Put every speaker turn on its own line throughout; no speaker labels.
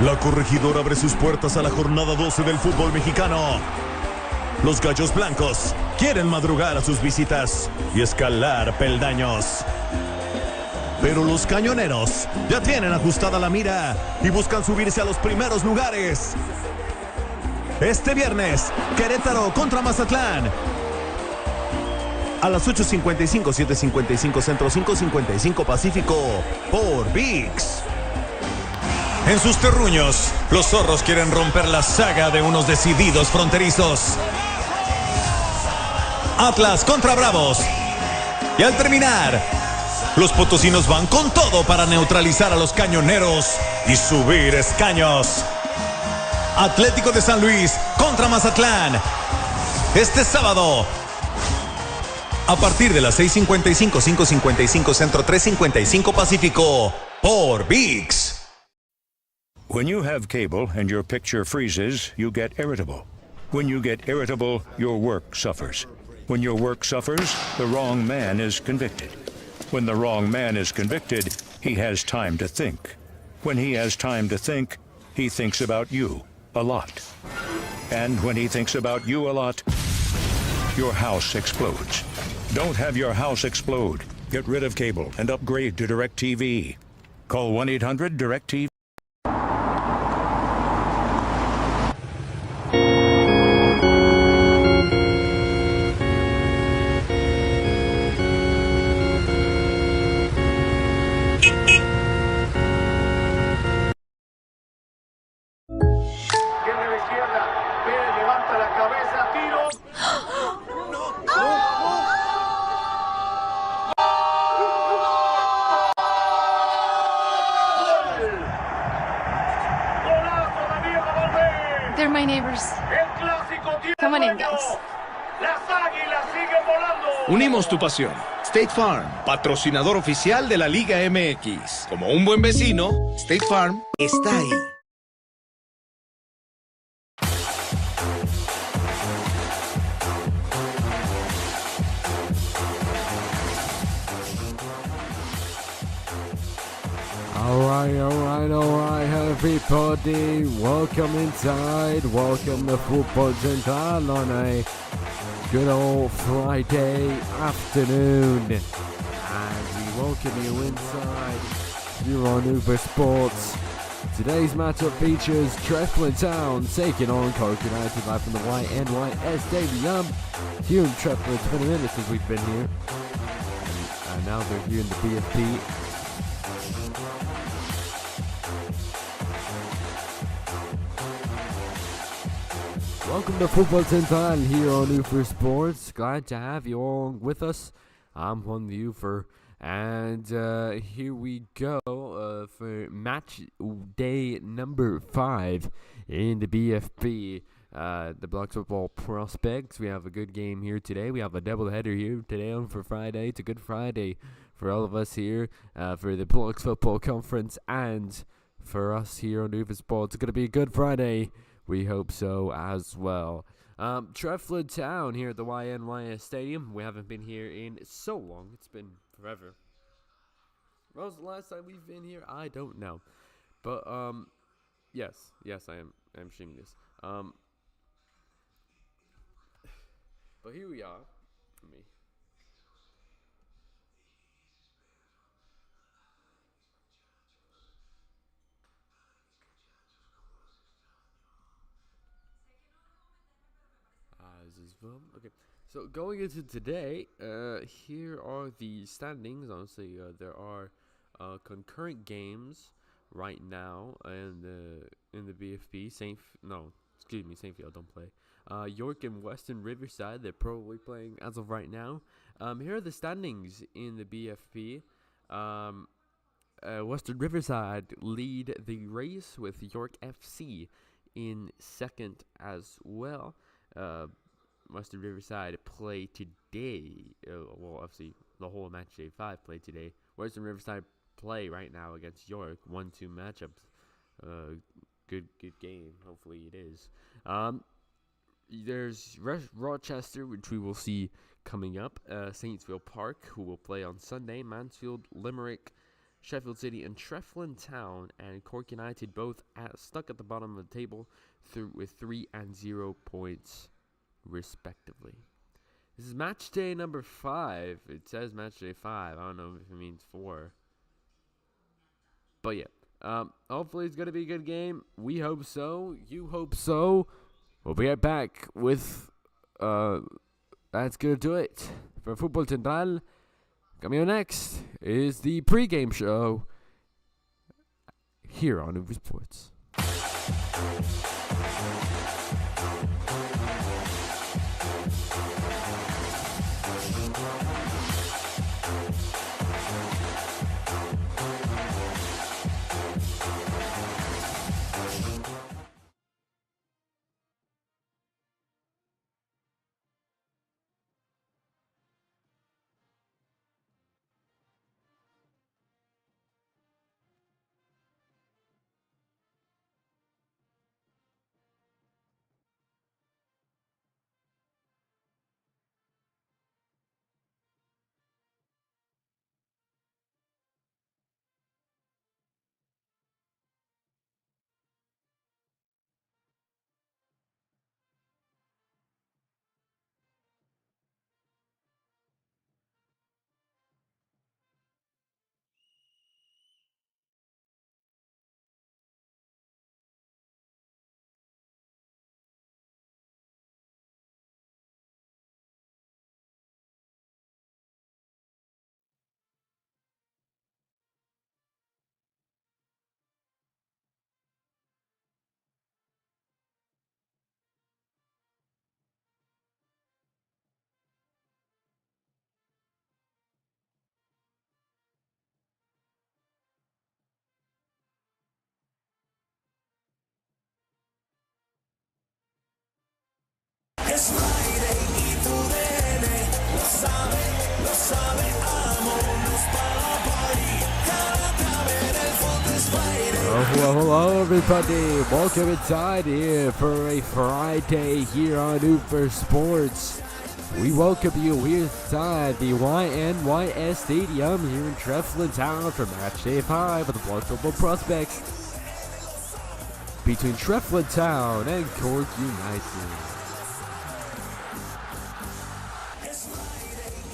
La corregidora abre sus puertas a la jornada 12 del fútbol mexicano. Los gallos blancos quieren madrugar a sus visitas y escalar peldaños. Pero los cañoneros ya tienen ajustada la mira y buscan subirse a los primeros lugares. Este viernes, Querétaro contra Mazatlán. A las 8:55, 7:55 Centro, 5:55 Pacífico, por ViX. En sus terruños, los zorros quieren romper la saga de unos decididos fronterizos. Atlas contra Bravos. Y al terminar, los potosinos van con todo para neutralizar a los cañoneros y subir escaños. Atlético de San Luis contra Mazatlán. Este sábado, a partir de las 6:55, 5:55 Centro, 3:55 Pacífico, por ViX.
When you have cable and your picture freezes, you get irritable. When you get irritable, your work suffers. When your work suffers, the wrong man is convicted. When the wrong man is convicted, he has time to think. When he has time to think, he thinks about you a lot. And when he thinks about you a lot, your house explodes. Don't have your house explode. Get rid of cable and upgrade to DirecTV. Call 1-800-DirecTV.
They're my neighbors. Come on in, guys.
Unimos tu pasión. State Farm, patrocinador oficial de la Liga MX. Como un buen vecino, State Farm está ahí.
Alright, everybody. Welcome inside. Welcome to Football Central on a good old Friday afternoon. And we welcome you inside here on Ooferr Sports. Today's matchup features Tefelin Town taking on Cork United live from the YNYS Stadium. Here in Tefelin, it's been a minute since we've been here. And now they're here in the BFP. Welcome to Football Central here on Ooferr Sports. Glad to have you all with us. I'm Juan the Ooferr, and here we go for match day number 5 in the BFB. The Blox football prospects. We have a good game here today. We have a doubleheader here today on for Friday. It's a good Friday for all of us here for the Blox football conference and for us here on Ooferr Sports. It's going to be a good Friday. We hope so as well. Tefelin Town here at the YNYS Stadium. We haven't been here in so long. It's been forever. When was the last time we've been here? I don't know. But, yes, I am streaming this. But here we are. Let me... Okay, so going into today, here are the standings. Honestly, there are concurrent games right now in the BFB. St. Field don't play. York and Western Riverside, they're probably playing as of right now. Here are the standings in the BFB. Western Riverside lead the race with York FC in second as well. Western Riverside play today. Well, obviously, the whole match day 5 play today. Western Riverside play right now against York. 1-2 matchups. Good game. Hopefully it is. There's Rochester, which we will see coming up. Saintsville Park, who will play on Sunday. Mansfield, Limerick, Sheffield City and Tefelin Town and Cork United both stuck at the bottom of the table with 3 and 0 points respectively. This is match day number 5. It says match day 5. I don't know if it means 4. But yeah, hopefully it's going to be a good game. We hope so. You hope so. We'll be right back with, that's going to do it for Football Central. Coming up next is the pregame show here on Ooferr Sports. Hello everybody, welcome inside here for a Friday here on Ooferr Sports. We welcome you inside the YNYS Stadium here in Tefelin Town for match day 5 of the Blox Football Prospects between Tefelin Town and Cork United.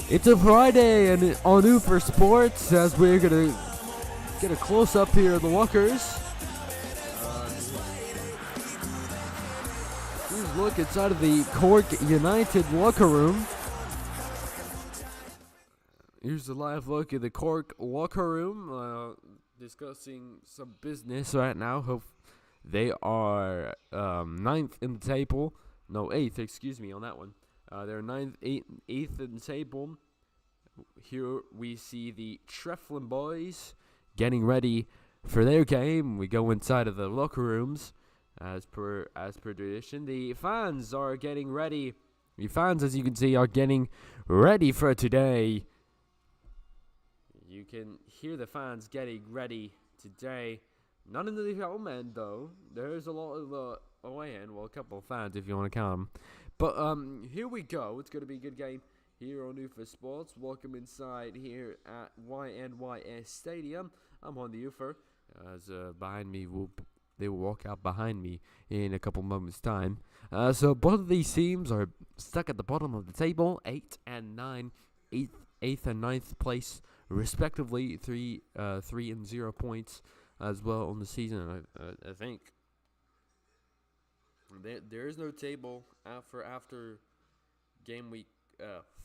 It's a Friday and on Ooferr Sports as we're gonna get a close up here of the lockers. Here's a look inside of the Cork United locker room. Here's a live look at the Cork locker room. Discussing some business right now. Hope they are 9th in the table. No, 8th, excuse me, on that one. They're 8th in the table. Here we see the Tefelin boys getting ready for their game. We go inside of the locker rooms as per tradition. The fans are getting ready. The fans, as you can see, are getting ready for today. You can hear the fans getting ready today. Not in the home end though. There's a lot of away end. Well, a couple of fans if you want to count them. But here we go. It's going to be a good game here on Ooferr Sports. Welcome inside here at YNYS Stadium. I'm on the Ooferr. As behind me, they will walk out behind me in a couple moments' time. So both of these teams are stuck at the bottom of the table, 8 and 9, 8th and 9th place respectively, 3 and 0 points as well on the season. I think there is no table after game week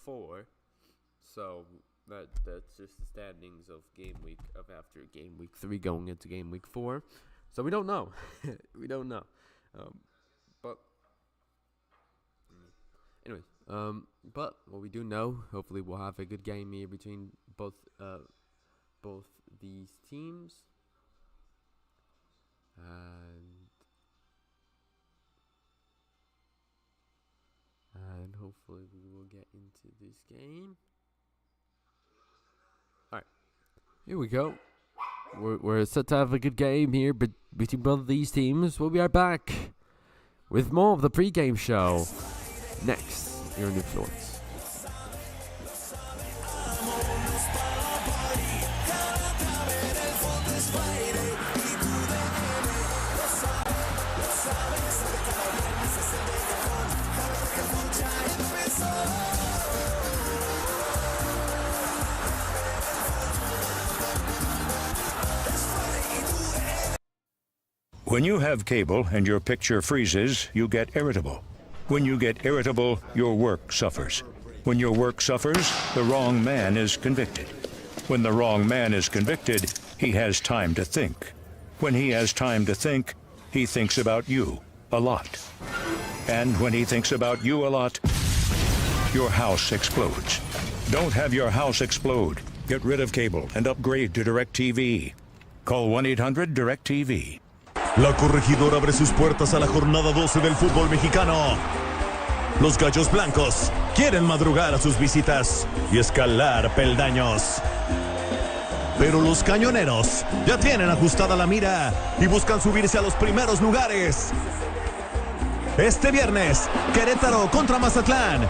4, so that's just the standings of after game week 3 going into game week 4. So we don't know. We don't know. But anyways, but what we do know, hopefully we'll have a good game here between both these teams. And hopefully we will get into this game. Alright, here we go. We're set to have a good game here between both of these teams. We'll be right back with more of the pregame show next here in Ooferr Sports.
When you have cable and your picture freezes, you get irritable. When you get irritable, your work suffers. When your work suffers, the wrong man is convicted. When the wrong man is convicted, he has time to think. When he has time to think, he thinks about you a lot. And when he thinks about you a lot, your house explodes. Don't have your house explode. Get rid of cable and upgrade to DirecTV. Call 1-800-DirecTV.
La corregidora abre sus puertas a la jornada 12 del fútbol mexicano. Los gallos blancos quieren madrugar a sus visitas y escalar peldaños. Pero los cañoneros ya tienen ajustada la mira y buscan subirse a los primeros lugares. Este viernes, Querétaro contra Mazatlán.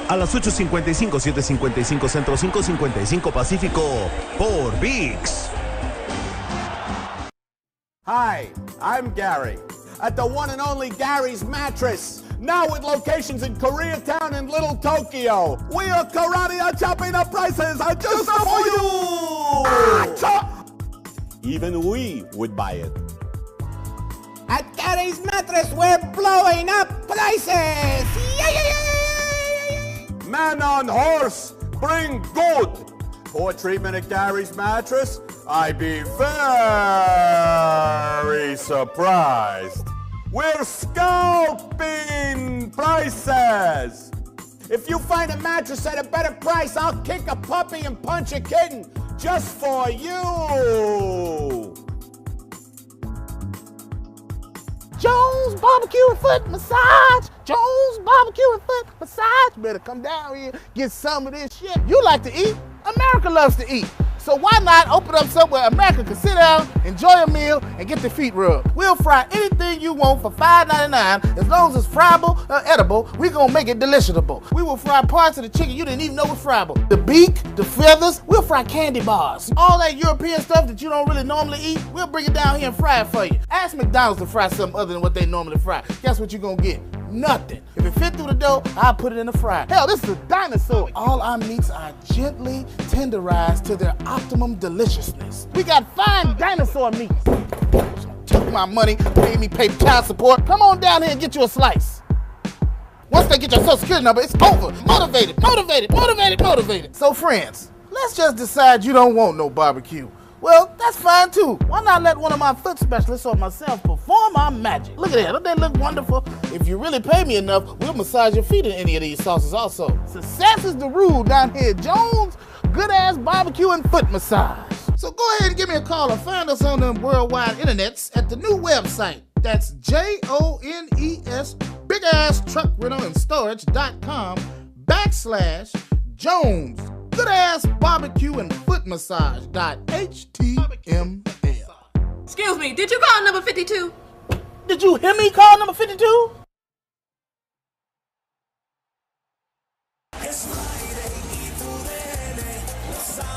A las 8:55, 7:55 Centro, 5:55 Pacífico, por ViX.
Hi, I'm Gary at the one and only Gary's Mattress. Now with locations in Koreatown and Little Tokyo. We are karate are chopping up prices just for you. Even we would buy it. At Gary's Mattress, we're blowing up prices. Man on horse, bring good. For treatment at Gary's Mattress, I'd be very surprised. We're scalping prices. If you find a mattress at a better price, I'll kick a puppy and punch a kitten just for you. Jones Barbecue and Foot Massage. Jones Barbecue and Foot Massage. Better come down here, get some of this shit. You like to eat? America loves to eat. So why not open up somewhere America can sit down, enjoy a meal, and get their feet rubbed? We'll fry anything you want for $5.99. As long as it's friable or edible, we're gonna make it deliciousable. We will fry parts of the chicken you didn't even know was friable. The beak, the feathers, we'll fry candy bars. All that European stuff that you don't really normally eat, we'll bring it down here and fry it for you. Ask McDonald's to fry something other than what they normally fry. Guess what you're gonna get? Nothing. If it fit through the dough, I'll put it in the fryer. Hell, this is a dinosaur. All our meats are gently tenderized to their optimum deliciousness. We got fine dinosaur meat. Took my money, made me pay child support. Come on down here and get you a slice. Once they get your social security number, it's over. Motivated, motivated, motivated, motivated. So friends, let's just decide you don't want no barbecue. Well, that's fine too. Why not let one of my foot specialists or myself perform our magic? Look at that, don't they look wonderful? If you really pay me enough, we'll massage your feet in any of these sauces also. Success is the rule down here at Jones. Good ass barbecue and foot massage. So go ahead and give me a call or find us on the worldwide internets at the new website. That's JONES big ass truck rental and storage.com/Jones. Good ass barbecue and foot massage.html.
Excuse me, did you call number 52?
Did you hear me call number 52?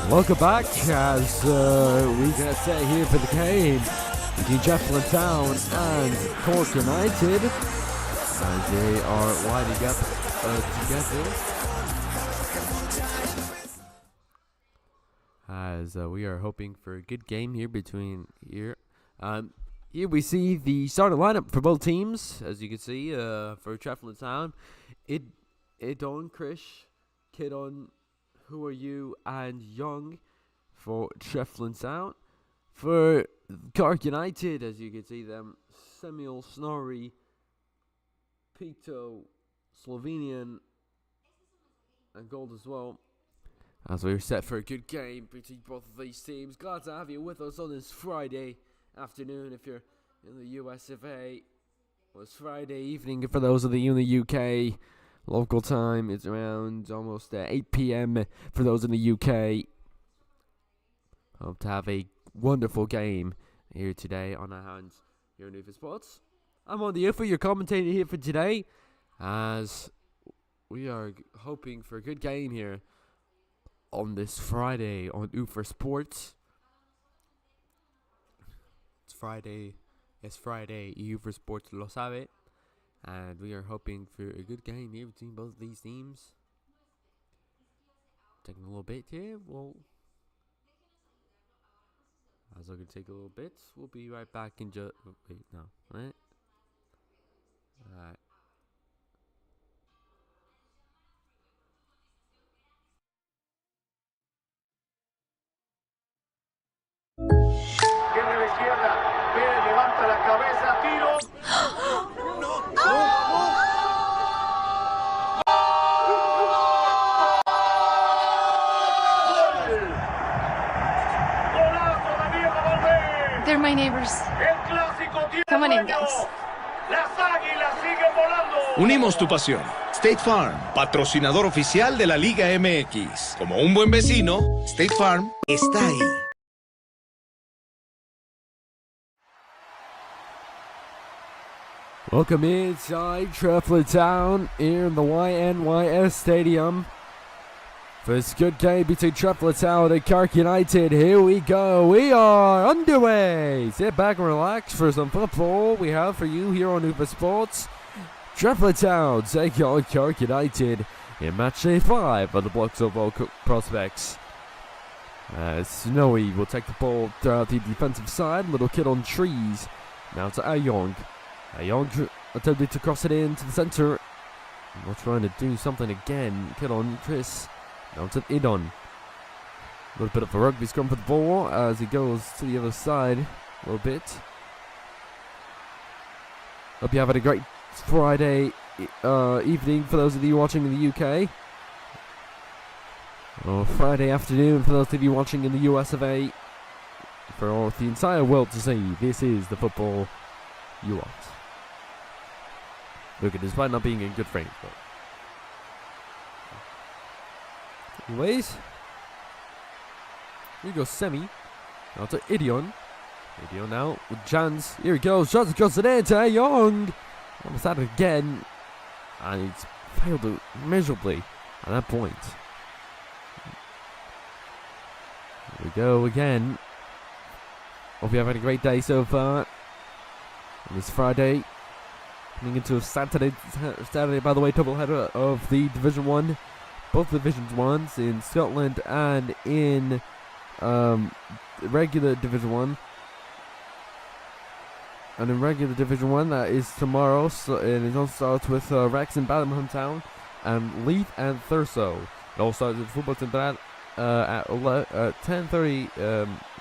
Welcome back as we get set here for the game between Tefelin Town and Cork United as they are lining up together. As we are hoping for a good game here between here. Here we see the starting lineup for both teams. As you can see, for Tefelin Town, Idon, Krish, Kidon, Who Are You, and Young for Tefelin Town. For Cork United, as you can see them, Samuel, Snorri, Pito, Slovenian, and Gold as well. As we're set for a good game between both of these teams. Glad to have you with us on this Friday afternoon if you're in the US of A. Well, it's Friday evening for those of you in the UK. Local time is around almost 8 p.m. for those in the UK. Hope to have a wonderful game here today on our hands here in Ooferr Sports. I'm on the Ooferr, your commentator here for today, as we are hoping for a good game here on this Friday on Ooferr Sports. It's Friday, Ooferr Sports lo sabe, and we are hoping for a good game here between both of these teams. Taking a little bit here, well, That's going to take a little bit. We'll be right back in just... Wait, no. Right? Alright.
Tiene la izquierda. Pérez levanta la cabeza. Tiro.
They're my neighbors. Come on in, guys.
Las águilas siguen volando.
Unimos tu pasión. State Farm, patrocinador oficial de la Liga MX. Como un buen vecino, State Farm está ahí.
Welcome inside Tefelin Town here in the YNYS Stadium. For this good game between Tefelin Town and Cork United. Here we go. We are underway. Sit back and relax for some football we have for you here on Ooferr Sports. Tefelin Town take on Cork United in match day 5 of the Blox Football Prospects. Snowy will take the ball throughout the defensive side. Little kid on trees. Now to Ayong. Ayong attempted to cross it into the centre. We're trying to do something again. Kid on Chris. Now to Idon. A little bit of a rugby scrum for the ball as he goes to the other side a little bit. Hope you're having a great Friday evening for those of you watching in the UK. Or Friday afternoon for those of you watching in the US of A. For the entire world to see, this is the football you want. Look, despite not being in good frames, but... Anyways, here goes Semi. Now to Idion. Idion now with Jans. Here he goes. Shots across the net to Young. Almost at it again. And he's failed miserably at that point. Here we go again. Hope you're having a great day so far. On this Friday. Coming into a Saturday by the way, doubleheader of the Division 1. Both Divisions 1s in Scotland and in regular Division 1. And in regular Division 1, that is tomorrow. So it all starts with Rex and Ballingham Town and Leith and Thurso. It all starts with football team at 10:30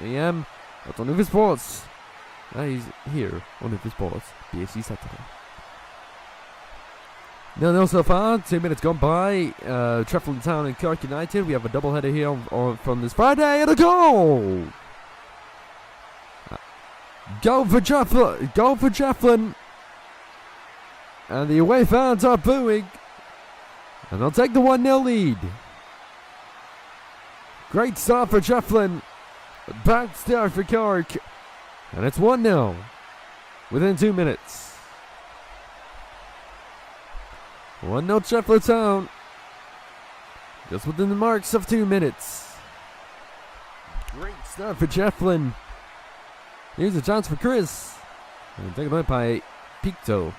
a.m. That's on Ooferr Sports. He's here on Ooferr Sports. BFC Saturday. 0-0 so far, 2 minutes gone by. Tefelin Town and Cork United. We have a doubleheader here from this Friday, and a goal! Goal for Tefelin! And the away fans are booing. And they'll take the 1-0 lead. Great start for Tefelin. Bad start for Cork. And it's 1-0 within 2 minutes. 1-0 Tefelin Town. Just within the marks of 2 minutes. Great start for Tefelin. Here's a chance for Chris. And taken out by Picto.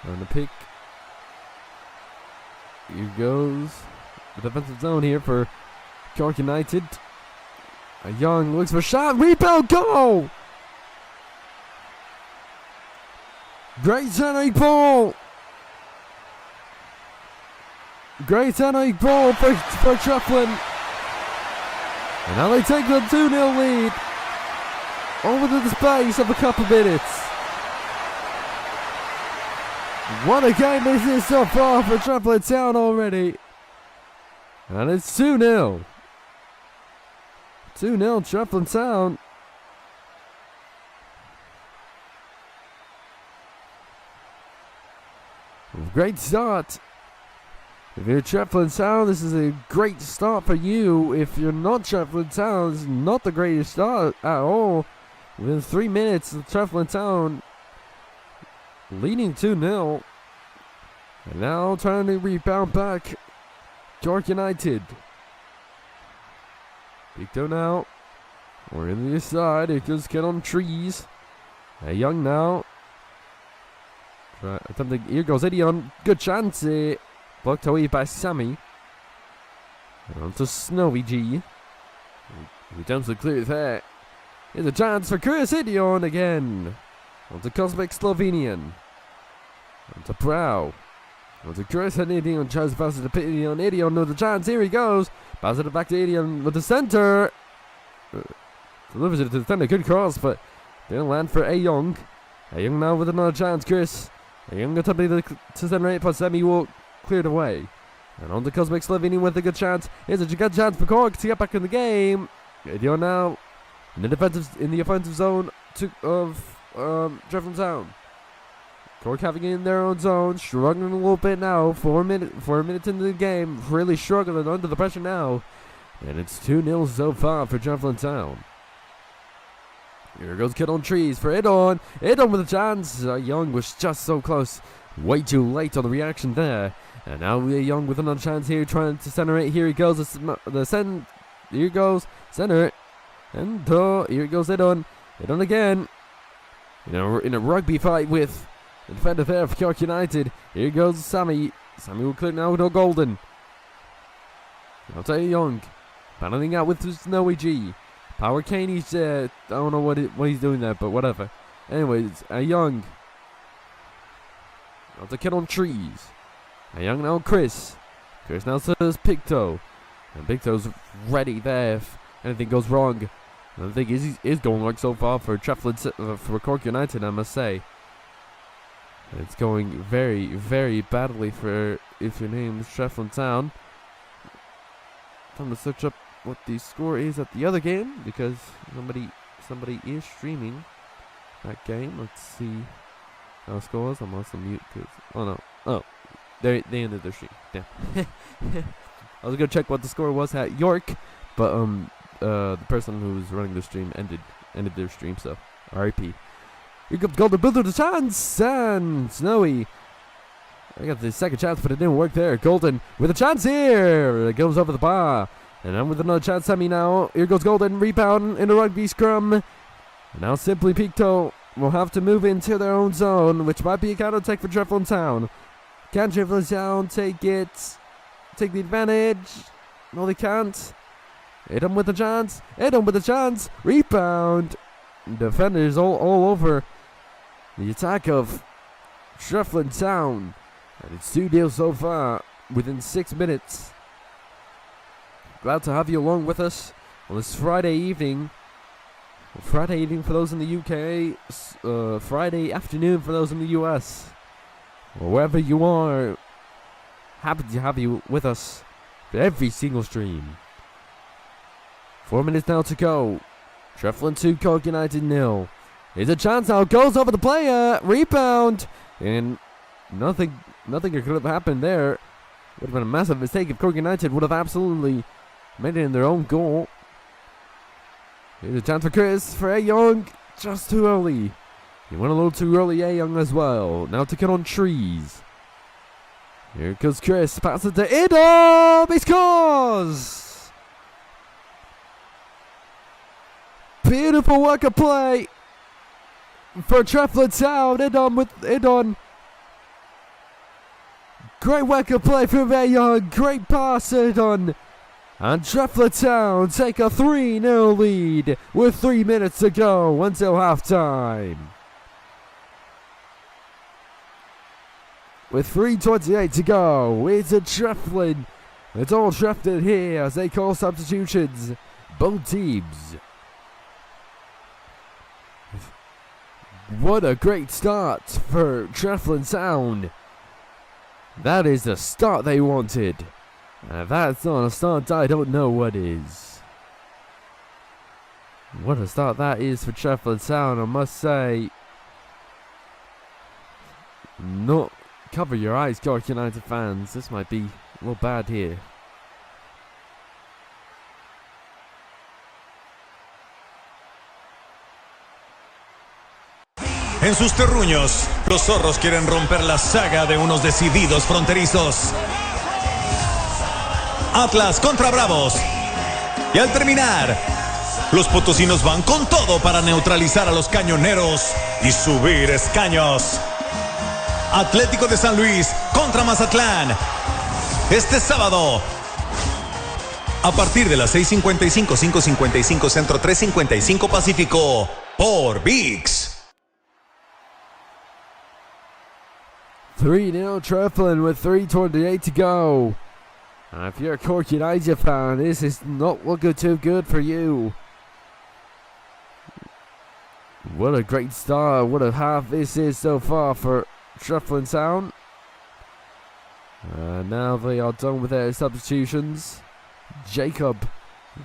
On the pick. Here goes the defensive zone here for Cork United. A Young looks for shot. Rebound goal! Great centering ball! Great centering ball for Tefelin. And now they take the 2-0 lead over the space of a couple minutes. What a game this is so far for Tefelin Town already. And it's 2-0. 2-0 Tefelin Town. Great start. If you're Tefelin Town, this is a great start for you. If you're not Tefelin Town, this is not the greatest start at all. Within 3 minutes, Tefelin Town leading 2-0. And now trying to rebound back. Cork United. Picto now. We're in the side. It goes get on trees. Young now. Attempting. Here goes Idion. Good chance. Blocked away by Sammy. On to Snowy G. He attempts to clear it there. Here's a chance for Chris Idion again. On to Cosmic Slovenian. On to Prow. On to Chris and Idion. Tries to pass it to Idion. Idion knows the chance. Here he goes. Passes it back to Idion with the center. Delivers it to the center. Good cross, but didn't land for A Young. A Young now with another chance. Chris. A Young attempting to center it, but Semi will clear it away. And on to Cosmic Slovenian with a good chance. Here's a good chance for Cork to get back in the game. Idion now in the offensive zone of Tefelin Town. Cork having it in their own zone, struggling a little bit now. 4 minutes into the game, really struggling under the pressure now. And it's 2-0 so far for Tefelin Town. Here goes Kid on Trees for Idon. Idon with a chance. Young was just so close. Way too late on the reaction there. And now Young with another chance here, trying to center it. Here he goes. Here goes. Center it. And here goes Idon. Idon again. In a rugby fight with the defender there for Cork United. Here goes Sammy. Sammy will clear now with Golden. I'll tell you Young. Battling out with Snowy G. Power Kane, he's I don't know what he's doing there, but whatever. Anyways, Young. I'll take it on Trees. Young now Chris. Chris now says Picto. And Picto's ready there if anything goes wrong. And I think is going wrong so far for for Cork United, I must say. It's going very, very badly for if your name is Tefelin Town. Time to search up what the score is at the other game because somebody is streaming that game. Let's see how it scores. I'm also mute because they ended their stream. Damn. I was gonna check what the score was at York, but the person who was running the stream ended their stream, so RIP. Here comes Golden Builder the chance and Snowy. I got the second chance, but it didn't work there. Golden with a chance here. It goes over the bar. And I'm with another chance, Semi now. Here goes Golden, rebound in a rugby scrum. And now Simply Picto will have to move into their own zone, which might be a counter-attack for Tefelin Town. Can Tefelin Town take the advantage? No, they can't. Edom with a chance. Edom with a chance. Rebound. Defenders all over the attack of Tefelin Town. And it's 2-0 so far within 6 minutes. Glad to have you along with us on this Friday evening. Friday evening for those in the UK. Friday afternoon for those in the US. Wherever you are, happy to have you with us for every single stream. 4 minutes now to go. Tefelin 2, Cork United 0. Here's a chance now. Goes over the player. Rebound. And nothing could have happened there. Would have been a massive mistake if Cork United would have absolutely made it in their own goal. Here's a chance for Chris, for A Young. Just too early. He went a little too early, A Young as well. Now to get on Trees. Here goes Chris. Pass it to Idom. He scores! Beautiful work of play for Tefelin Town. Idom. Great work of play from A Young. Great pass, Idom. And Tefelin Town take a 3-0 lead with 3 minutes to go until halftime. With 3:28 to go, it's a Tefelin. It's all Tefelin here as they call substitutions. Both teams. What a great start for Tefelin Town. That is the start they wanted. And if that's not a start, I don't know what is. What a start that is for Tefelin Town, I must say. Not cover your eyes, Cork United fans. This might be a little bad here.
En sus terruños, los zorros quieren romper la saga de unos decididos fronterizos. Atlas contra Bravos. Y al terminar, los potosinos van con todo para neutralizar a los cañoneros y subir escaños. Atlético de San Luis contra Mazatlán. Este sábado, A partir de las 6:55, 5:55 Centro, 3:55 Pacífico, por VIX.
3-0 Tefelin with 3:28 to go. If you're a Cork United fan, this is not looking too good for you. What a great start, what a half this is so far for Tefelin Town. Now they are done with their substitutions. Jacob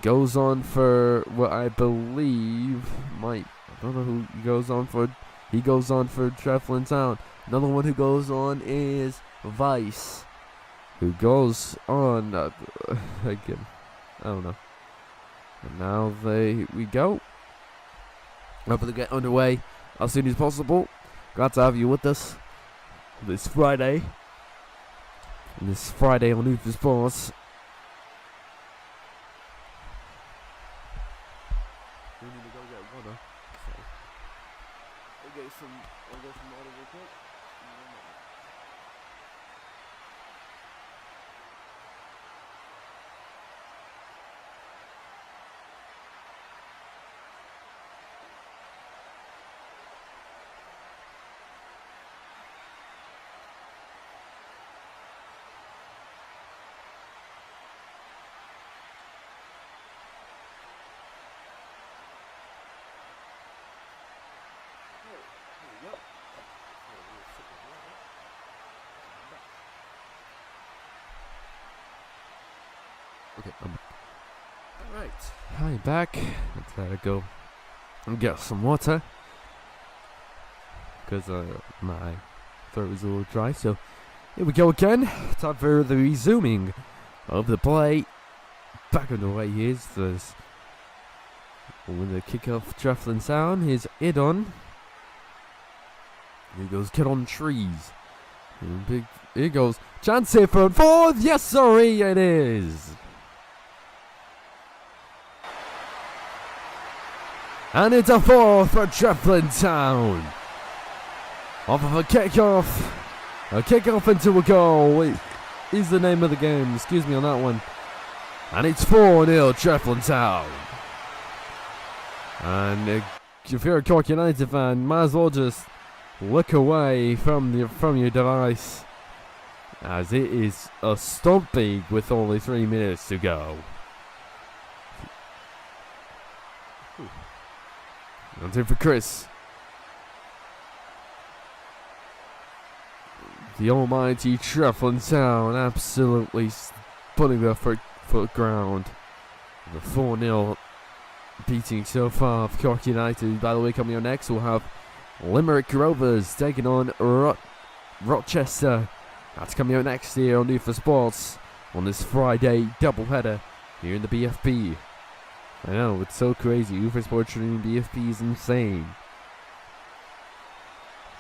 goes on for what I believe I don't know who he goes on for. He goes on for Tefelin Town. Another one who goes on is Vice, who goes on again. I don't know. And now we go. Hopefully get underway as soon as possible. Glad to have you with us this Friday. This Friday on Ooferr Sports. We need to go get water. So I'll get some water real quick. Okay, alright, I'm back. Let's go and get some water, because my throat is a little dry. So here we go again. Time for the resuming of the play. Back on the way is when the kick-off Tefelin sound. Here's Idon. Here goes Kid on Trees. Here goes chance here for fourth. Yes, sorry, it is. And it's a fourth for Tefelin Town. Off of a kickoff. A kickoff into a goal. Is the name of the game. Excuse me on that one. And it's 4-0 Tefelin Town. And if you're a Cork United fan, might as well just look away from your device, as it is a stomping with only 3 minutes to go. On to for Chris. The almighty Tefelin Town absolutely putting their foot ground. The 4-0 beating so far of Cork United. By the way, coming on next, we'll have Limerick Rovers taking on Rochester. That's coming out next year on Ooferr Sports on this Friday doubleheader here in the BFP. I know, it's so crazy. Ooferr Sports streaming BFP is insane.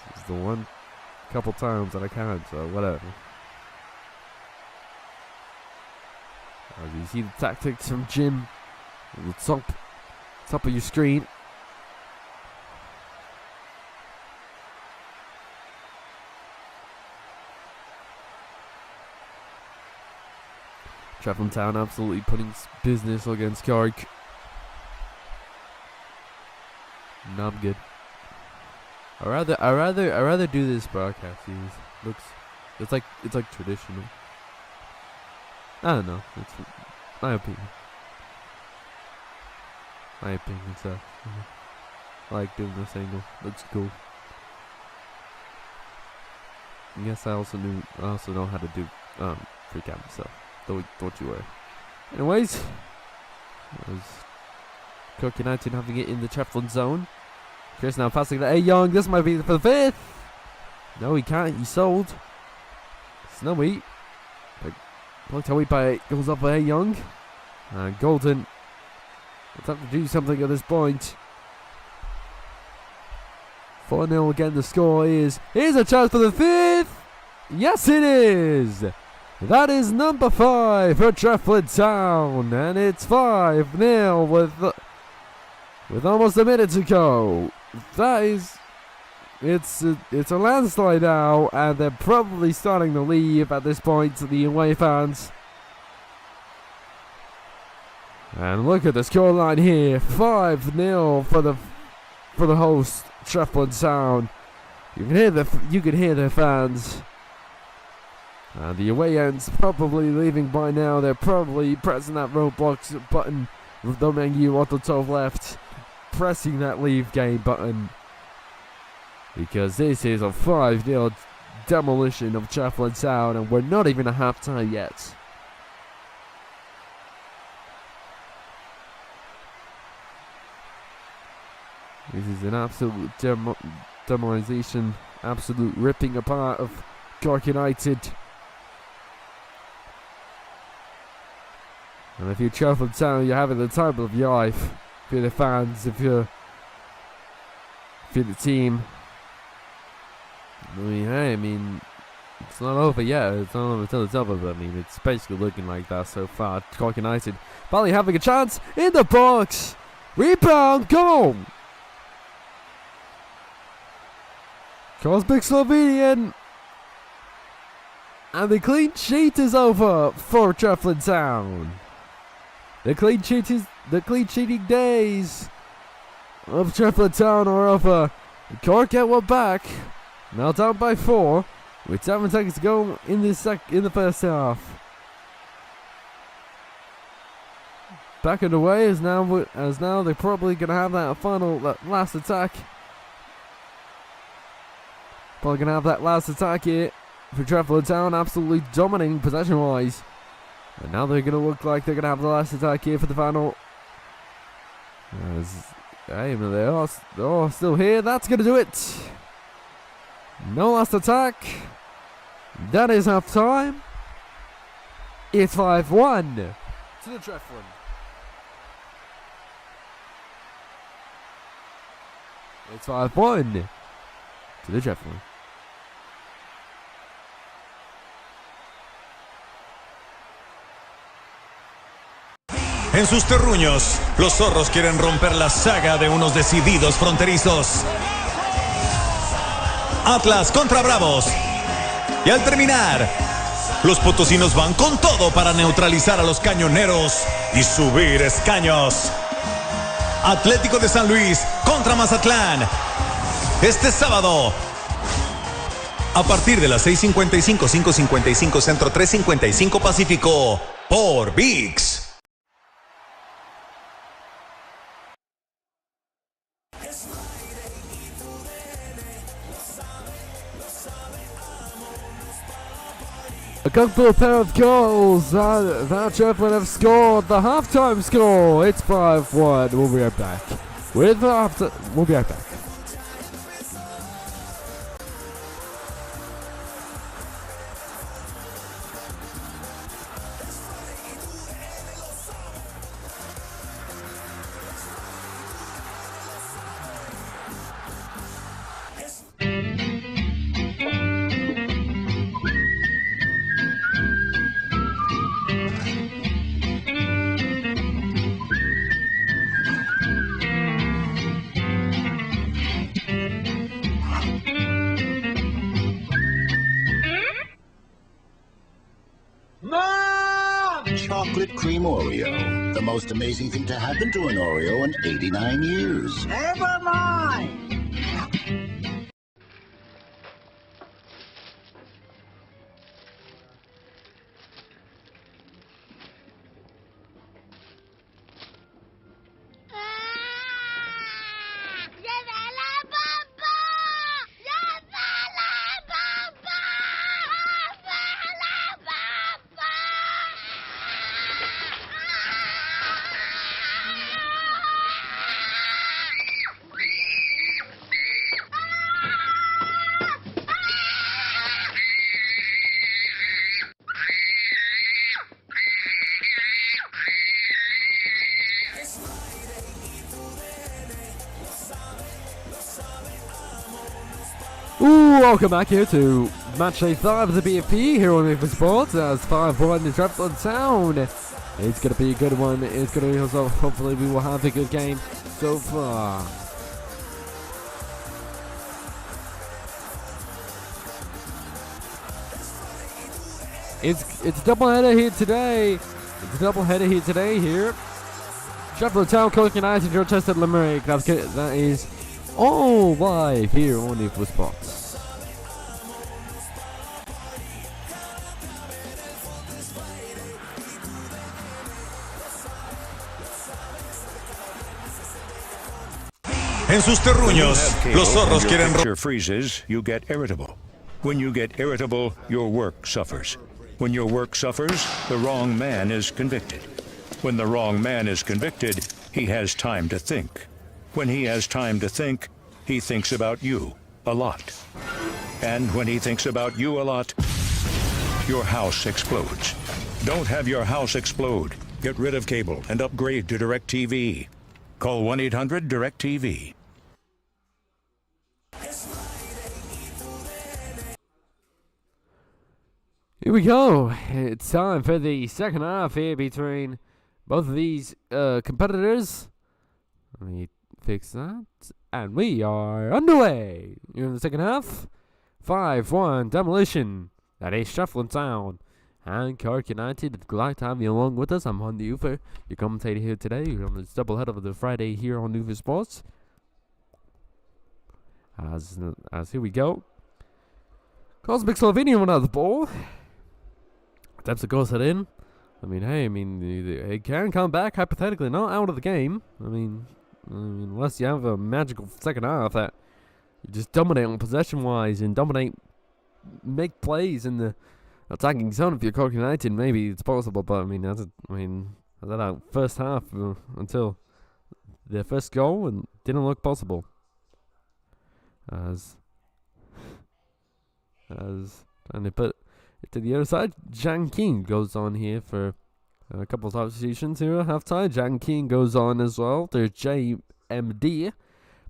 This is the one couple times that I can't, so whatever. As you see the tactics from Jim at the top of your screen. Tefelin Town absolutely putting business against Cork. Not good. I rather do this broadcast. It's like traditional. I don't know. It's my opinion. So I like doing this angle. Looks cool. Yes, I also know how to do free cam, so don't you worry. Anyways, Cork United having it in the Tefelin zone. Chris now passing to A Young. This might be for the fifth. No, he can't. He's sold. Snowy. Blocked away by goes up by A Young. And Golden. Let's have to do something at this point. 4-0 again. The score is. Here's a chance for the fifth. Yes, it is. That is number 5 for Tefelin Town. And it's 5-0 with almost a minute to go. That is. It's a landslide now, and they're probably starting to leave at this point, the away fans. And look at the scoreline here, 5-0 for the host, Tefelin Town. You can hear their fans. The away end's probably leaving by now. They're probably pressing that roadblocks button with the menu on the top left, pressing that leave game button, because this is a 5-0 demolition of Tefelin Town, and we're not even at halftime yet. This is an absolute demolition, absolute ripping apart of Cork United. And if you're Tefelin Town, you're having the time of your life. If you're the fans, if you're the team. I mean, it's not over yet. It's not over until it's over, but I mean, it's basically looking like that so far. Cork United finally having a chance in the box. Rebound, goal! Cosmic Slovenian. And the clean sheet is over for Tefelin Town. The clean cheating days of Tefelin Town are over. Cork get one back. Now down by 4 with 7 seconds to go in the first half. Back underway as now they're probably gonna have that last attack. Probably gonna have that last attack here for Tefelin Town, absolutely dominating possession wise. And now they're gonna look like they're gonna have the last attack here for the final. They are still here. That's gonna do it. No last attack. That is half time. It's 5-1 to the Tefelin. It's 5-1 to the Tefelin.
En sus terruños, los zorros quieren romper la saga de unos decididos fronterizos. Atlas contra Bravos. Y al terminar, los potosinos van con todo para neutralizar a los cañoneros y subir escaños. Atlético de San Luis contra Mazatlán. Este sábado, a partir de las 6:55, 5:55 Centro, 3:55 Pacífico, por VIX.
A comfortable pair of goals that Tefelin have scored. The halftime score. It's 5-1. We'll be right back. We'll be right back.
Chocolate cream Oreo. The most amazing thing to happen to an Oreo in 89 years.
Never mind.
Welcome back here to match day 5 of the BFP here on Ooferr Sports. As 5-1 is Tefelin Town. It's going to be a good one. It's going to be also, hopefully we will have a good game so far. It's a doubleheader here today. It's a doubleheader here today here Sheffield Town, Cork United, Dorchester, Limerick. That is all live here on Ooferr Sports.
En sus terruños, los zorros quieren
picture freezes, you get irritable. When you get irritable, your work suffers. When your work suffers, the wrong man is convicted. When the wrong man is convicted, he has time to think. When he has time to think, he thinks about you a lot. And when he thinks about you a lot, your house explodes. Don't have your house explode. Get rid of cable and upgrade to DirecTV. Call 1-800-DirecTV.
Here we go. It's time for the second half here between both of these competitors. Let me fix that. And we are underway. You're in the second half. 5-1 demolition. That is Tefelin Town and Cork United. Glad to have you along with us. I'm on the Ooferr, your commentator here today. You're on this doubleheader of the Friday here on Ooferr Sports. As here we go. Cosmic Slovenian went out of the ball. Attempts to cross it in. It can come back hypothetically, not out of the game. I mean, unless you have a magical second half that you just dominate on possession-wise and make plays in the attacking zone. If you're Cork United, maybe it's possible. But that first half until their first goal, and didn't look possible. As and they put it to the other side. Jan King goes on here for a couple of substitutions here at halftime. Jan King goes on as well. There's JMD.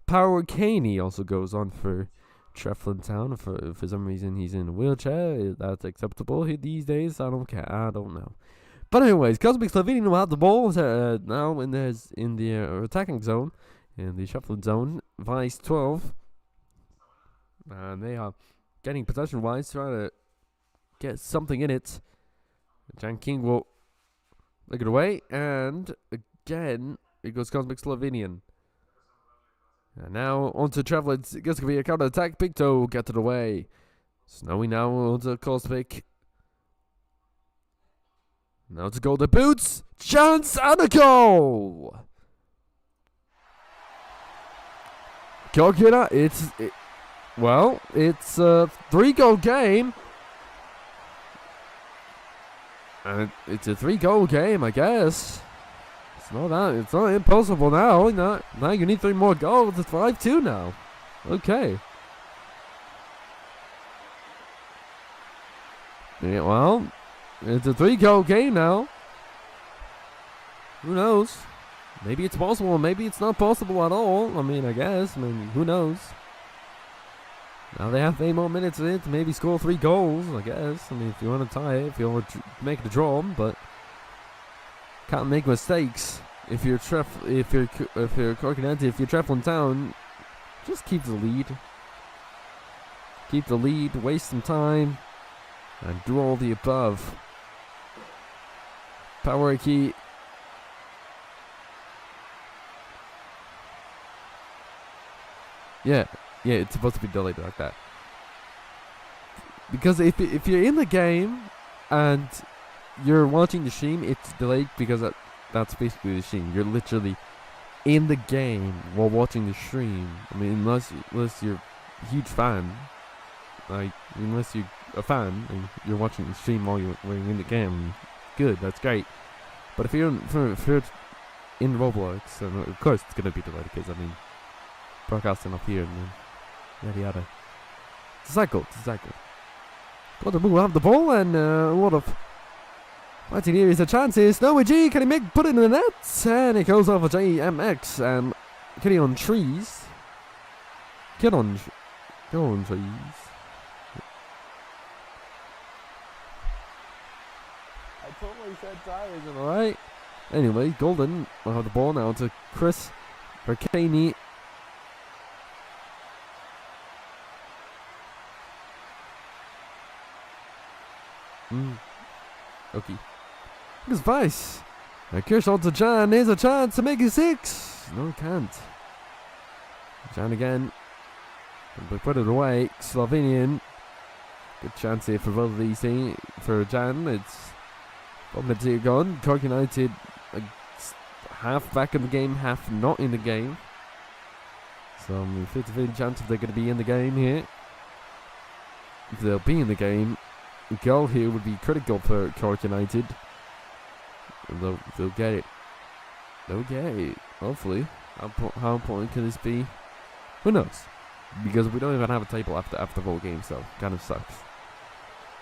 Power Caney also goes on for Tefelin Town. For some reason he's in a wheelchair. That's acceptable these days. I don't care. I don't know. But anyways, Cosmic Slovenian will have the ball now in the attacking zone, in the Tefelin zone. Vice 12. And they are getting possession-wise, trying to get something in it. Jan King will look it away, and again, it goes Cosmic Slovenian. And now onto Tefelin. It's going to be a counter-attack. Big Toe gets it away. Snowy now onto Cosmic. Now to go the boots. Chance and a goal! Calculator, it's a 3-goal game. And it's a 3-goal game, I guess. It's not impossible now. Now you need 3 more goals. It's 5-2 now. Okay. Yeah, well, it's a 3-goal game now. Who knows? Maybe it's possible, maybe it's not possible at all. I guess. Who knows? Now they have 8 more minutes in it to maybe score 3 goals, I guess. If you want to tie it, if you want to make it a draw, but can't make mistakes. If you're Cork United, if you're Tefelin Town, just keep the lead. Keep the lead, waste some time, and do all the above. Power key. Yeah, it's supposed to be delayed like that. Because if you're in the game and you're watching the stream, it's delayed because that's basically the stream. You're literally in the game while watching the stream. Unless you're a huge fan, unless you're a fan and you're watching the stream while you're in the game, good, that's great. But if you're in Roblox, and of course it's gonna be delayed because broadcasting up here and then yada yada. It's a cycle. Got to move up the ball, and a lot of fighting here is a chance here. Snowy G, can he put it in the net? And it goes over JMX and getting on trees. Get on trees. I totally said tires, am I right? Anyway, Golden will have the ball now to Chris Berkaney. Okay. Here's Vice. Kirsch on to Jan. Here's a chance to make it 6. No, can't. Jan again. But put it away. Slovenian. Good chance here for both of these teams. For Jan, it's minutes here gone. Cork United half back in the game, half not in the game. So 50-50 chance if they're going to be in the game here. If they'll be in the game, a goal here would be critical for Cork United. And they'll get it. They'll get it. Hopefully. How important can this be? Who knows? Because we don't even have a table after the whole game, so kind of sucks.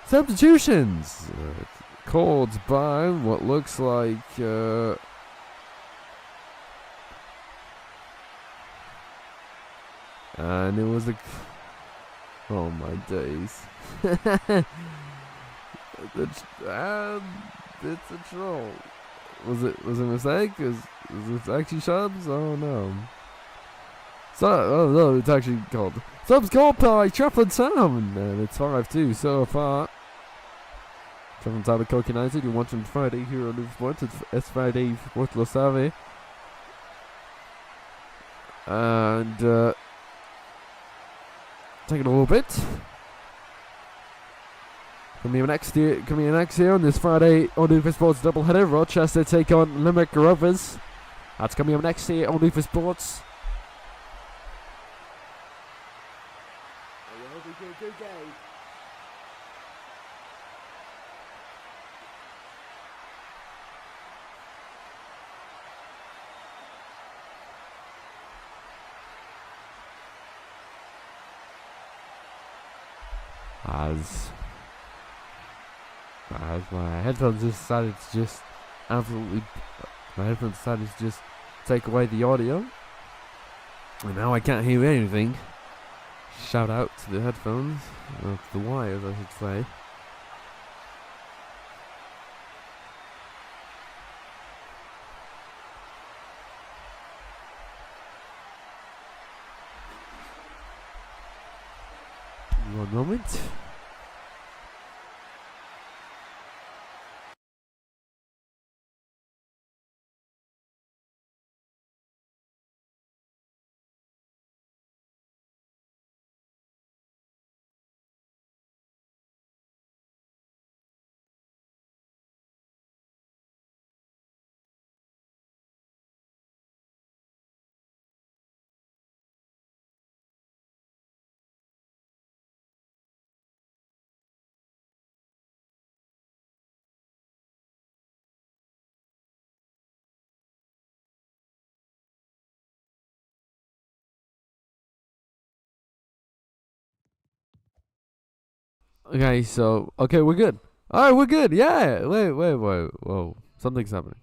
Substitutions! Called by what looks like... and it was a... Oh my days. It's a troll. Was it a mistake? Is it actually subs? Oh no. Oh no, it's actually called. Subs called by Tefelin Sound, and it's 5-2 so far. Tefelin Sound of Cork United, you're watching Friday here on Ooferr Sports. It's Friday for Lo Sabe. And take it a little bit. Coming next year on this Friday on Ooferr Sports doubleheader. Rochester take on Limerick Rovers. That's coming up next year on Ooferr Sports. Good game. As my headphones decided to just take away the audio, and now I can't hear anything. Shout out to the headphones, to the wires I should say. One moment. Okay, so we're good. All right, we're good. Yeah. Wait. Whoa, something's happening.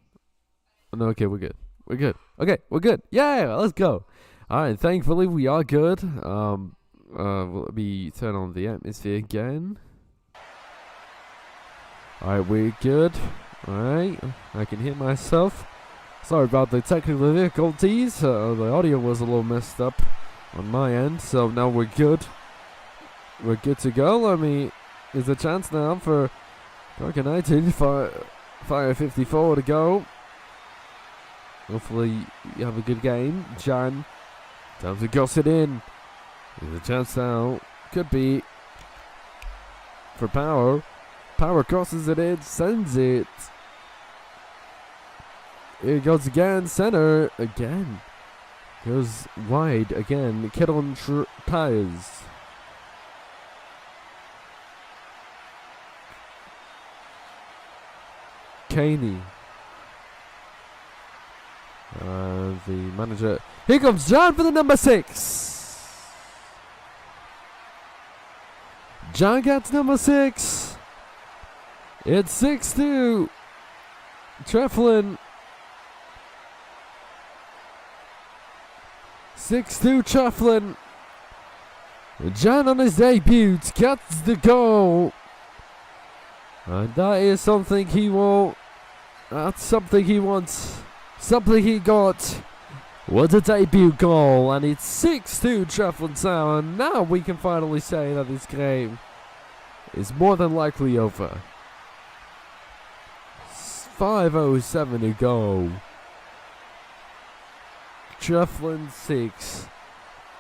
No, okay, we're good. We're good. Okay, we're good. Yeah, let's go. All right, thankfully we are good. Let me turn on the atmosphere again. All right, we're good. All right, I can hear myself. Sorry about the technical difficulties. The audio was a little messed up on my end, so now we're good. We're good to go. I mean, there's a chance now for Cork United. 5:54 to go. Hopefully you have a good game. Jan, time to goss it in. There's a chance now. Could be for Power. Power crosses it in, sends it. Here it goes again. Center again. Goes wide again. Kittle tires. Caney. The manager. Here comes John for the number 6. John gets number 6. It's 6-2. Tefelin. 6-2 Tefelin. John on his debut gets the goal. And that is something he will. That's something he wants. Something he got. Was a debut goal, and it's 6-2 Tefelin Sound. Now we can finally say that this game is more than likely over. 5:07 to go. Tefelin 6,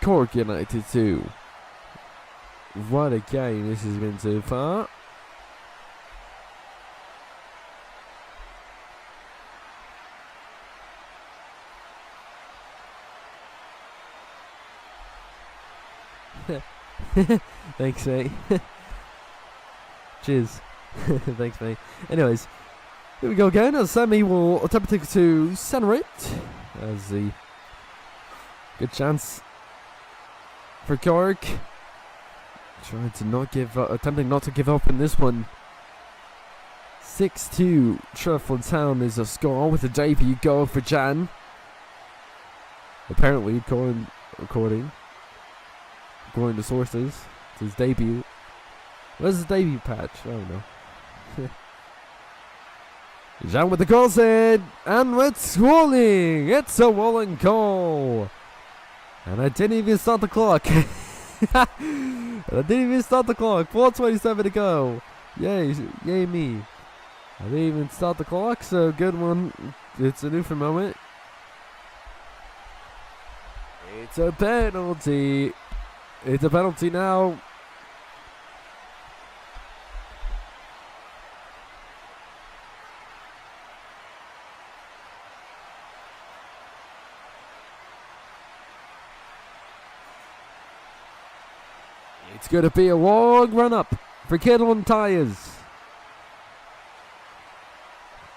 Cork United 2. What a game this has been so far. Thanks, mate. Cheers. Thanks, mate. Anyways, here we go again. As Sammy will attempt to center it. As the good chance for Cork. Trying to not give up, attempting not to give up in this one. 6-2. Tefelin Town is a score with a debut goal for Jan. Apparently, according to sources, it's his debut. Where's his debut patch? I don't know. Jan with the goal set, and it's rolling. It's a rolling goal. And I didn't even start the clock. 4:27 to go. Yay me. I didn't even start the clock, so good one. It's an Ooferr moment. It's a penalty. It's a penalty now. It's going to be a long run up for Kid on Tyres.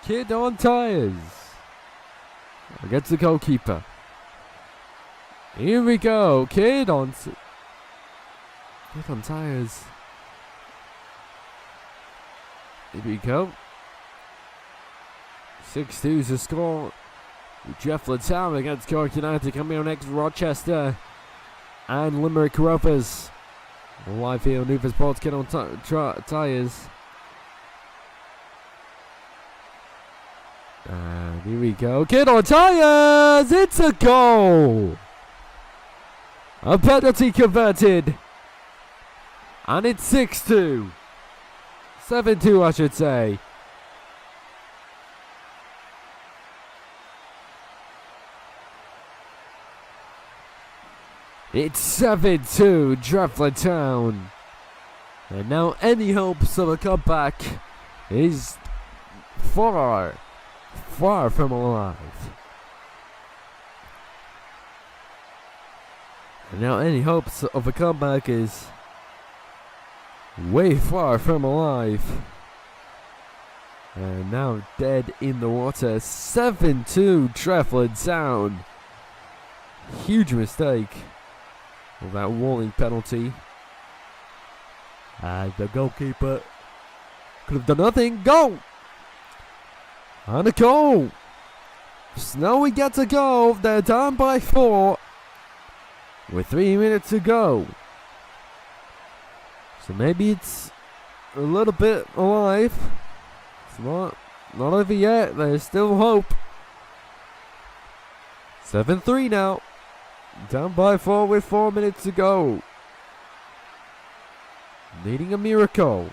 Kid on Tyres against the goalkeeper. Here we go. Kid on Tyres. Here we go. 6-2 is the score. Tefelin Town against Cork United coming on next. Rochester and Limerick Rovers. Live here on Ooferr Sports. Kid on Tyres. And here we go. Kid on Tyres! It's a goal! A penalty converted. And it's 6-2. 7-2, I should say. It's 7-2, Tefelin Town. And now any hopes of a comeback is far from alive. And now any hopes of a comeback is way far from alive. And now dead in the water. 7-2, Tefelin Town. Huge mistake. With that warning penalty. And the goalkeeper could have done nothing. Goal! And a goal! Snowy gets a goal. They're down by 4. With 3 minutes to go. So maybe it's a little bit alive. It's not over yet. There's still hope. 7-3 now. Down by 4 with 4 minutes to go. Needing a miracle.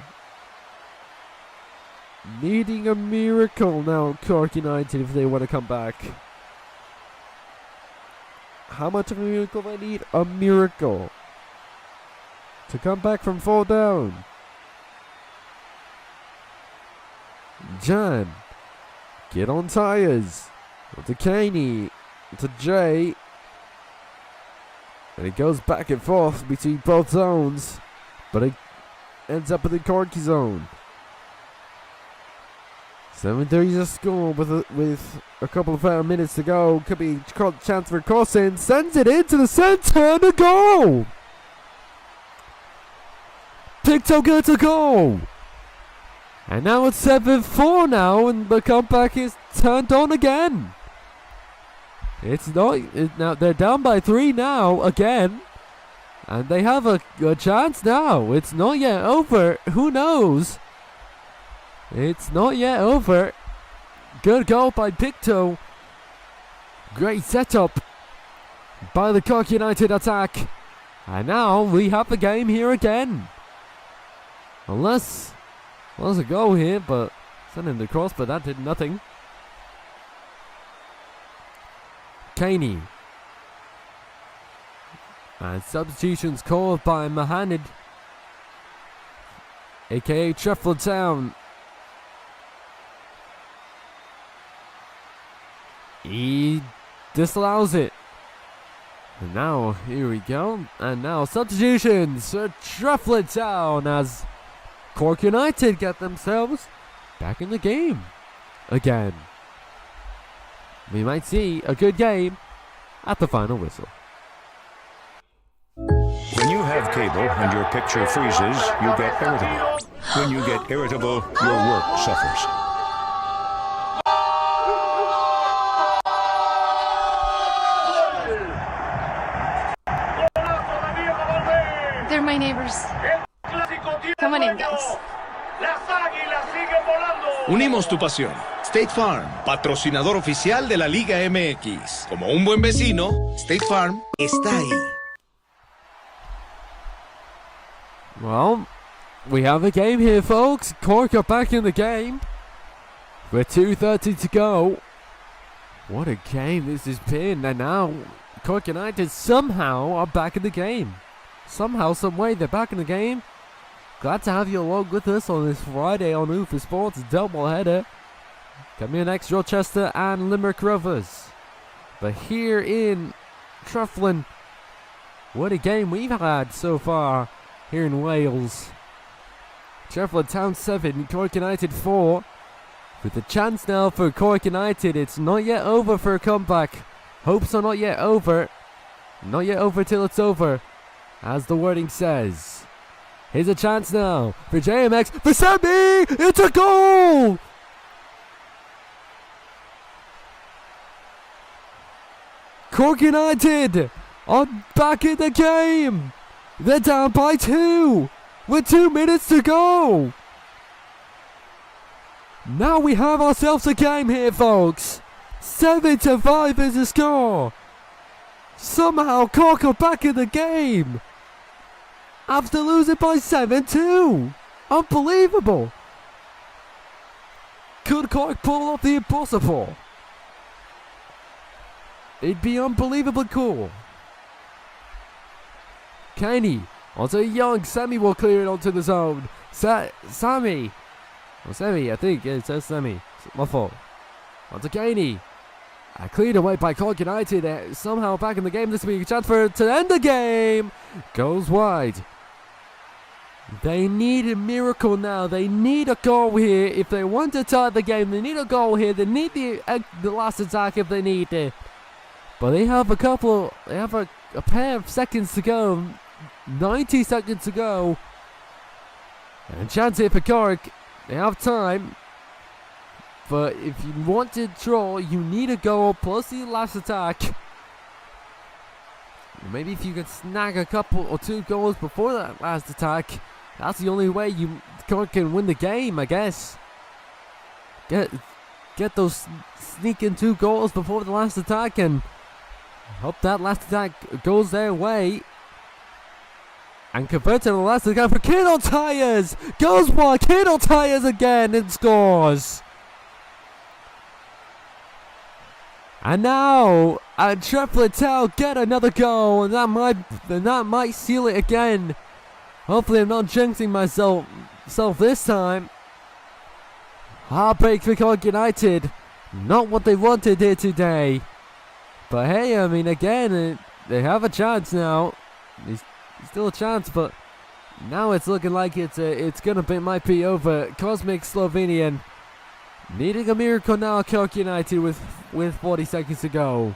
Needing a miracle now, Cork United, if they want to come back. How much of a miracle they need? A miracle. To come back from 4 down. Jan. Get on Tyres. To Caney. To Jay. And it goes back and forth between both zones. But it ends up in the Corky zone. 7-3 is a score with a couple of minutes to go. Could be a chance for crossing. Sends it into the centre and a goal! Picto gets a goal! And now it's 7-4 now, and the comeback is turned on again. It's not. Now they're down by 3 now again, and they have a chance now. It's not yet over. Who knows? It's not yet over. Good goal by Picto. Great setup by the Cork United attack, and now we have the game here again. Unless a goal here, but Sent in the cross, but that did nothing. Kaney. And substitutions called by Mohamed, aka Tefelin Town. He disallows it. And now, here we go. And now substitutions for Tefelin Town as Cork United get themselves back in the game again. We might see a good game at the final whistle.
When you have cable and your picture freezes, you get irritable. When you get irritable, your work suffers.
They're my neighbors. Come on in, guys.
Unimos tu pasión. State Farm, patrocinador oficial de la Liga MX. Como un buen vecino, State Farm está ahí.
Well, we have a game here, folks. Cork are back in the game with 2:30 to go. What a game this has been. And now Cork United somehow are back in the game. Somehow, some way, they're back in the game. Glad to have you along with us on this Friday on Ooferr Sports doubleheader. Coming in next, Rochester and Limerick Rovers. But here in Tefelin, what a game we've had so far here in Wales. Tefelin Town 7, Cork United 4. With a chance now for Cork United. It's not yet over for a comeback. Hopes are not yet over. Not yet over till it's over, as the wording says. Here's a chance now for JMX, for Sammy! It's a goal! Cork United are back in the game! They're down by 2 with 2 minutes to go! Now we have ourselves a game here, folks! 7-5 is the score! Somehow Cork are back in the game! After losing by 7-2! Unbelievable! Could Cork pull off the impossible? It'd be unbelievably cool. Kaney onto Young. Sammy will clear it onto the zone. Sammy. Well, Sammy, I think it says Sammy. It's my fault. Onto Kaney. Cleared away by Cork United. Somehow back in the game. This will be a chance for to end the game. Goes wide. They need a miracle now. They need a goal here if they want to tie the game. They need a goal here. They need the last attack if they need it. But they have a pair of seconds to go. 90 seconds to go. And a chance here for Cork. They have time. But if you want to draw, you need a goal plus the last attack. Maybe if you can snag a couple or 2 goals before that last attack, that's the only way you can win the game, I guess. Get those sneaking 2 goals before the last attack and hope that last attack goes their way. And convert to the last attack for Kittle Tires. Goes wide. Kittle Tires again and scores. And now Tefelin Town get another goal, and that might seal it again. Hopefully, I'm not jinxing myself this time. Heartbreak for Cork United. Not what they wanted here today. But hey, I mean, again, they have a chance now. There's still a chance, but now it's looking like might be over. Cosmic Slovenian needing a miracle now. Cork United with 40 seconds to go.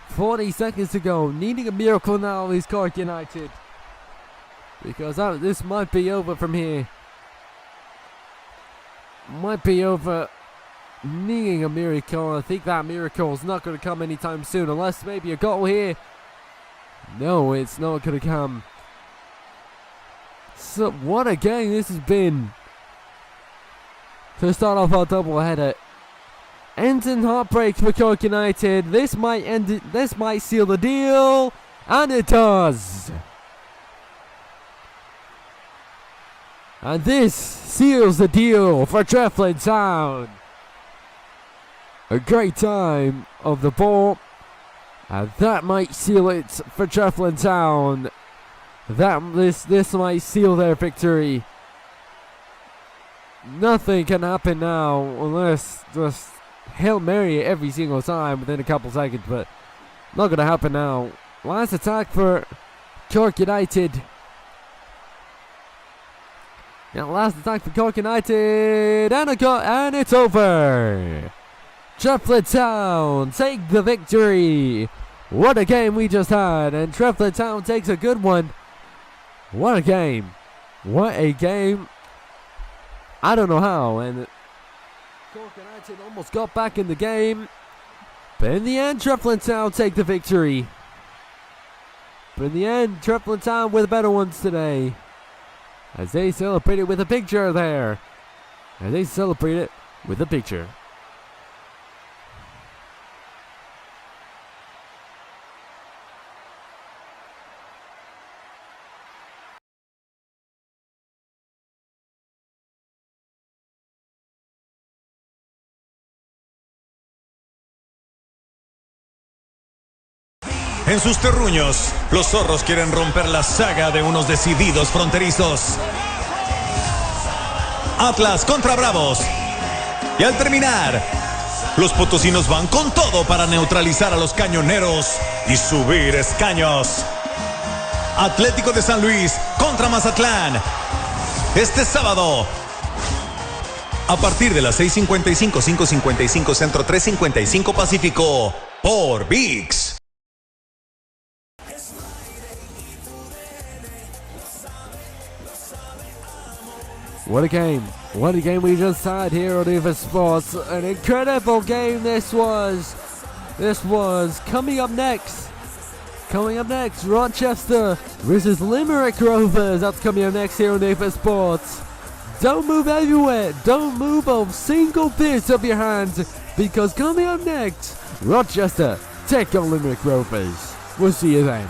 40 seconds to go. Needing a miracle now is Cork United, because this might be over from here. Might be over. Needing a miracle. I think that miracle is not going to come anytime soon, unless maybe a goal here. No, it's not going to come. So what a game this has been. To start off our doubleheader. Ends in heartbreak for Cork United. This might end it. This might seal the deal, and it does. And this seals the deal for Tefelin Town. A great time of the ball. And that might seal it for Tefelin Town. This might seal their victory. Nothing can happen now unless just Hail Mary every single time within a couple seconds, but not going to happen now. Last attack for Cork United. Yeah, last attack for Cork United, and it's over. Tefelin Town take the victory. What a game we just had, and Tefelin Town takes a good one. What a game. What a game. I don't know how, and Cork United almost got back in the game, but in the end, Tefelin Town take the victory. But in the end, Tefelin Town were the better ones today, as they celebrated with a picture there. As they celebrated with a picture.
En sus terruños, los zorros quieren romper la saga de unos decididos fronterizos. Atlas contra Bravos. Y al terminar, los potosinos van con todo para neutralizar a los cañoneros y subir escaños. Atlético de San Luis contra Mazatlán. Este sábado, a partir de las 6:55, 5:55 Centro, 3:55 Pacífico, por ViX.
What a game. What a game we just had here on Ooferr Sports. An incredible game this was. Coming up next. Rochester versus Limerick Rovers. That's coming up next here on Ooferr Sports. Don't move everywhere. Don't move a single bit of your hands, because coming up next, Rochester take on Limerick Rovers. We'll see you then.